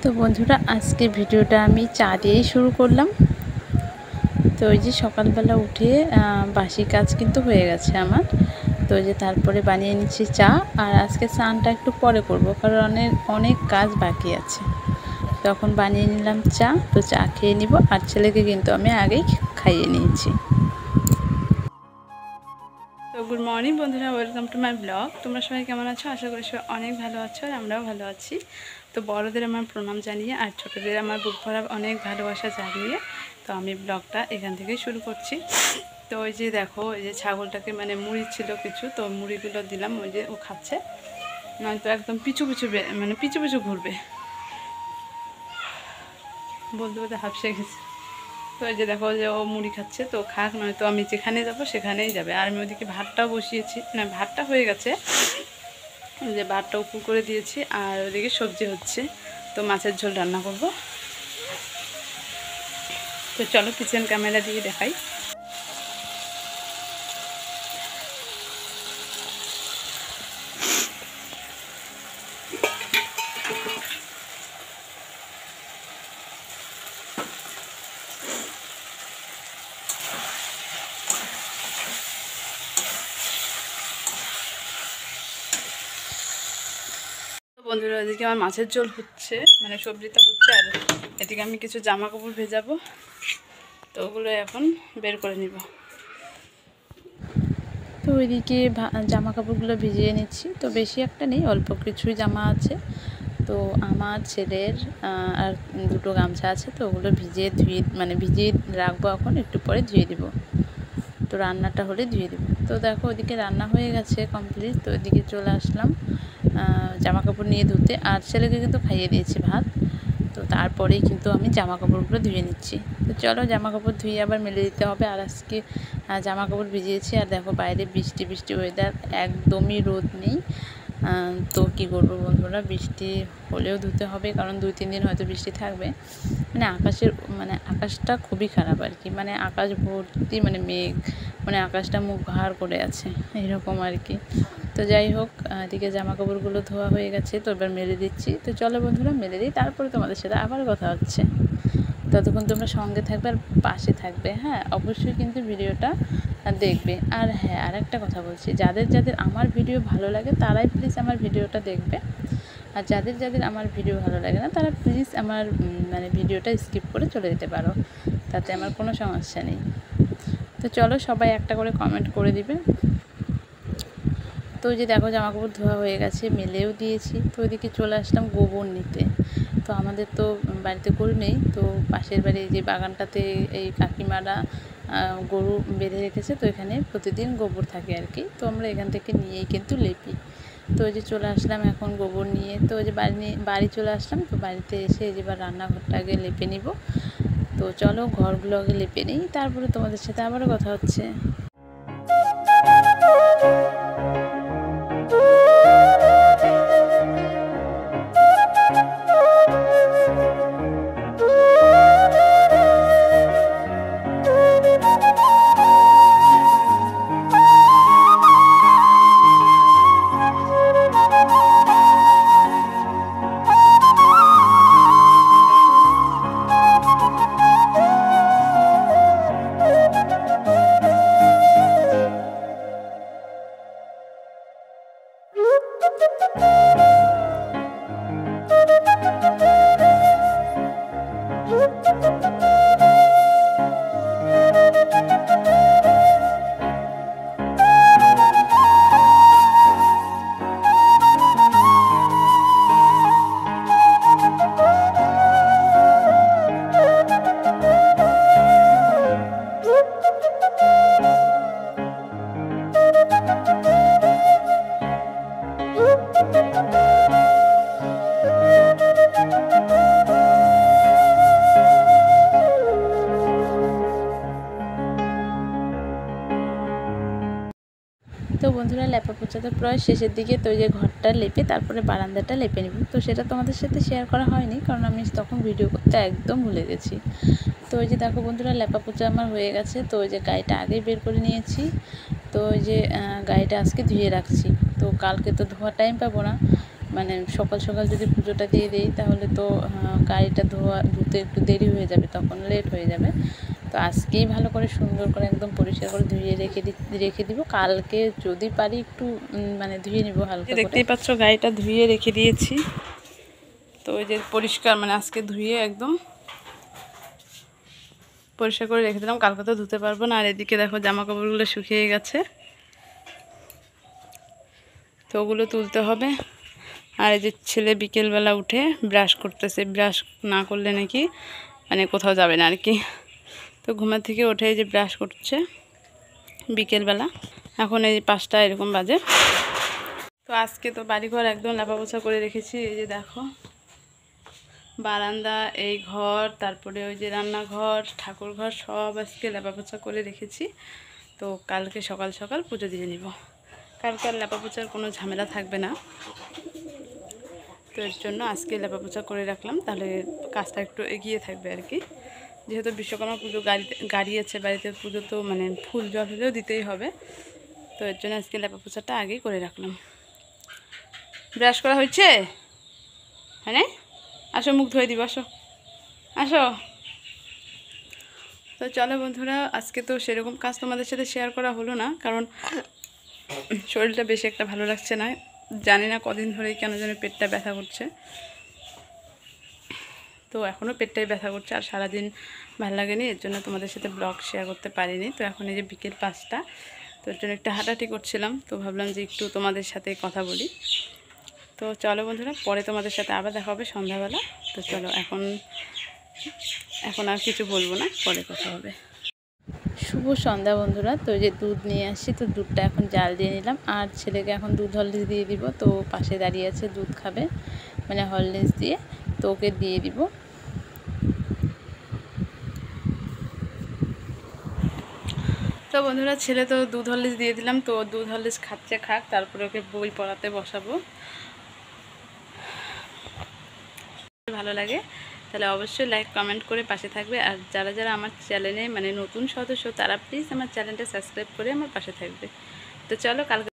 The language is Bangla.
তো বন্ধুরা আজকে ভিডিওটা আমি চা দিয়েই শুরু করলাম। তো ওই যে সকালবেলা উঠে বাসি কাজ কিন্তু হয়ে গেছে আমার। তো ওই যে তারপরে বানিয়ে নিচ্ছি চা, আর আজকে স্নানটা একটু পরে করব কারণ অনেক কাজ বাকি আছে। তখন বানিয়ে নিলাম চা, তো চা খেয়ে নিব, আর ছেলেকে কিন্তু আমি আগেই খাইয়ে নিয়েছি। তো গুড মর্নিং বন্ধুরা, ওয়েলকাম টু মাই ব্লগ। তোমরা সবাই কেমন আছো? আশা করি সবাই অনেক ভালো আছো, আর আমরাও ভালো আছি। তো বড়দের আমার প্রণাম জানিয়ে আর ছোটদের আমার বুক ভরা অনেক ভালোবাসা জানিয়ে তো আমি ব্লগটা এখান থেকে শুরু করছি। তো ওই যে দেখো, ওই যে ছাগলটাকে মানে মুড়ি ছিল কিছু, তো মুড়িগুলো দিলাম, ওই যে ও খাচ্ছে, নয়তো একদম পিছু পিছু ঘুরবে, বলতে বলতে হাঁপসে গেছে। তো এই যে দেখো যে ও মুড়ি খাচ্ছে, তো খাক, নয়তো আমি যেখানে যাবো সেখানেই যাবে। আর আমি ওদিকে ভাতটাও বসিয়েছি, না ভাতটা হয়ে গেছে, যে ভাতটা উপর করে দিয়েছি, আর ওদিকে সবজি হচ্ছে, তো মাছের ঝোল রান্না করব। তো চলো কিচেন ক্যামেরা দিয়ে দেখাই। বন্ধুরা এদিকে আমার মাছের ঝোল হচ্ছে, মানে সবজিটা হচ্ছে, আর এদিকে আমি কিছু জামা কাপড় ভেজাবো, তো ওগুলো এখন বের করে নিব। তো ওইদিকে জামা কাপড়গুলো ভিজিয়ে নিচ্ছি, তো বেশি একটা নেই, অল্প কিছুই জামা আছে। তো আমার ছেলের আর দুটো গামছা আছে, তো ওগুলো ভিজিয়ে রাখবো, এখন একটু পরে ধুয়ে দিব। তো রান্নাটা হলে ধুয়ে দেবো। তো দেখো ওইদিকে রান্না হয়ে গেছে কমপ্লিট, তো ওইদিকে চলে আসলাম জামা কাপড় নিয়ে ধুতে, আর ছেলেকে কিন্তু খাইয়ে দিয়েছি ভাত। তো তারপরেই কিন্তু আমি জামা কাপড়গুলো ধুয়ে নিচ্ছি। তো চলো জামা কাপড় ধুয়ে আবার মেলে দিতে হবে। আর আজকে জামা কাপড় ভিজিয়েছি, আর দেখো বাইরে বৃষ্টি বৃষ্টি ওয়েদার, একদমই রোদ নেই। তো কী করবো বন্ধুরা, বৃষ্টি হলেও ধুতে হবে, কারণ 2-3 দিন হয়তো বৃষ্টি থাকবে। আকাশটা খুবই খারাপ আর কি, মানে আকাশ ভর্তি মানে মেঘ, মানে আকাশটা মুখ ভার করে আছে এরকম আর কি। তো যাই হোক, এদিকে জামা কাপড়গুলো ধোয়া হয়ে গেছে, তো এবার মেলে দিচ্ছি। তো চলো বন্ধুরা মেলে দিই, তারপরে তোমাদের সাথে আবার কথা হচ্ছে। ততক্ষণ তোমরা সঙ্গে থাকবে আর পাশে থাকবে, হ্যাঁ অবশ্যই কিন্তু ভিডিওটা দেখবে। আর হ্যাঁ, আর একটা কথা বলছি, যাদের যাদের আমার ভিডিও ভালো লাগে তারাই প্লিজ আমার ভিডিওটা দেখবে, আর যাদের যাদের আমার ভিডিও ভালো লাগে না তারা প্লিজ আমার ভিডিওটা স্কিপ করে চলে যেতে পারো, তাতে আমার কোনো সমস্যা নেই। তো চলো সবাই একটা করে কমেন্ট করে দিবে। তো ওই যে দেখো জামা কাপড় ধোয়া হয়ে গেছে, মেলেও দিয়েছি। তো ওইদিকে চলে আসলাম গোবর নিতে। তো আমাদের তো বাড়িতে গরু নেই, তো পাশের বাড়ি যে বাগানটাতে এই কাকিমারা গরু বেঁধে রেখেছে, তো এখানে প্রতিদিন গোবর থাকে আর কি। তো আমরা এখান থেকে নিয়েই কিন্তু লেপি। তো ওই যে চলে আসলাম এখন গোবর নিয়ে, তো ওই যে বাড়ি চলে আসলাম। তো বাড়িতে এসে এই যে এবার রান্নাঘরটা আগে লেপে নিব। তো চলো ঘরগুলো আগে লেপে নিই, তারপরে তোমাদের সাথে আবারও কথা হচ্ছে। তো বন্ধুরা লেপা পোছা তো প্রায় শেষের দিকে, তো ওই যে ঘরটা লেপে তারপরে বারান্দাটা লেপে নিব। তো সেটা তোমাদের সাথে শেয়ার করা হয়নি, কারণ আমি তখন ভিডিও করতে একদম ভুলে গেছি। তো ওই যে দেখো বন্ধুরা লেপা পোছা আমার হয়ে গেছে। তো ওই যে গাড়িটা আগেই বের করে নিয়েছি। তো ওই যে গাড়িটা আজকে ধুয়ে রাখছি, তো কালকে তো ধোয়ার টাইম পাবো না, মানে সকাল সকাল যদি পুজোটা দিয়ে দিই তাহলে তো গাড়িটা ধুতে একটু দেরি হয়ে যাবে, তখন লেট হয়ে যাবে। তো আজকেই ভালো করে সুন্দর করে একদম পরিষ্কার করে ধুয়ে রেখে দিব। কালকে যদি পারি একটু মানে ধুয়ে নিব হালকা করে। দেখতেই পাচ্ছ গাড়িটা ধুয়ে রেখে দিয়েছি। তো ওই যে পরিষ্কার মানে আজকে ধুয়ে একদম পরিষ্কার করে রেখে দিলাম, কালকে তো ধুতে পারবো না। আর এদিকে দেখো জামা কাপড়গুলো শুকিয়ে গেছে, তো ওগুলো তুলতে হবে। আর এই যে ছেলে বিকেলবেলা উঠে ব্রাশ করতেছে, ব্রাশ না করলে নাকি মানে কোথাও যাবে না আর কি। তো ঘুমের থেকে উঠে এই যে ব্রাশ করছে বিকেলবেলা, এখন এই 5টা এরকম বাজে। তো আজকে তো বাড়িঘর একদম লেপাপোছা করে রেখেছি। এই যে দেখো বারান্দা, এই ঘর, তারপরে ওই যে রান্নাঘর, ঠাকুর ঘর সব আজকে লেপাপোছা করে রেখেছি। তো কালকে সকাল সকাল পুজো দিয়ে নিব। কালকে আর লেপাপোছার কোনো ঝামেলা থাকবে না, তো এর জন্য আজকে লেপাপোছা করে রাখলাম, তাহলে কাজটা একটু এগিয়ে থাকবে আর কি। যেহেতু বিশ্বকর্মা পুজো গাড়ি আছে বাড়িতে, পুজো তো মানে ফুল জল হলেও দিতেই হবে, তো এর জন্য আজকে লেপাপোছাটা আগেই করে রাখলাম। ব্রাশ করা হয়েছে? হ্যাঁ, আসো মুখ ধুয়ে দিব, আসো আসো। তো চলো বন্ধুরা, আজকে তো সেরকম কাজ তোমাদের সাথে শেয়ার করা হলো না, কারণ শরীরটা বেশি একটা ভালো লাগছে না। জানি না কদিন ধরেই কেন যেন পেটটা ব্যথা করছে, তো এখনও পেটটাই ব্যথা করছে। আর সারাদিন ভালো লাগেনি, এর জন্য তোমাদের সাথে ব্লগ শেয়ার করতে পারিনি। তো এখন এই যে বিকেল 5টা, তো এর জন্য একটু হাঁটাহাঁটি করছিলাম, তো ভাবলাম যে একটু তোমাদের সাথে কথা বলি। তো চলো বন্ধুরা, পরে তোমাদের সাথে আবার দেখা হবে সন্ধ্যাবেলা। তো চলো, এখন আর কিছু বলবো না, পরে কথা হবে। শুভ সন্ধ্যা বন্ধুরা। তো এই যে দুধ নিয়ে আসছি, তো দুধটা এখন জাল দিয়ে নিলাম। আর ছেলেকে এখন দুধ হরলিক্স দিয়ে দিব। তো পাশে দাঁড়িয়ে আছে, দুধ খাবে মানে হরলিক্স দিয়ে, তো ওকে দিয়ে দিব। তো বন্ধুরা, ছেলে তো দুধ হরলিক্স দিয়ে দিলাম, তো দুধ হরলিক্স খাচ্ছে, খাক, তারপরে ওকে বই পড়াতে বসাবো। ভালো লাগে তাহলে অবশ্যই লাইক কমেন্ট করে পাশে থাকবে। আর যারা যারা আমার চ্যানেলে মানে নতুন সদস্য, তারা প্লিজ আমার চ্যানেলটা সাবস্ক্রাইব করে আমার পাশে থাকবে। তো চলো কালকে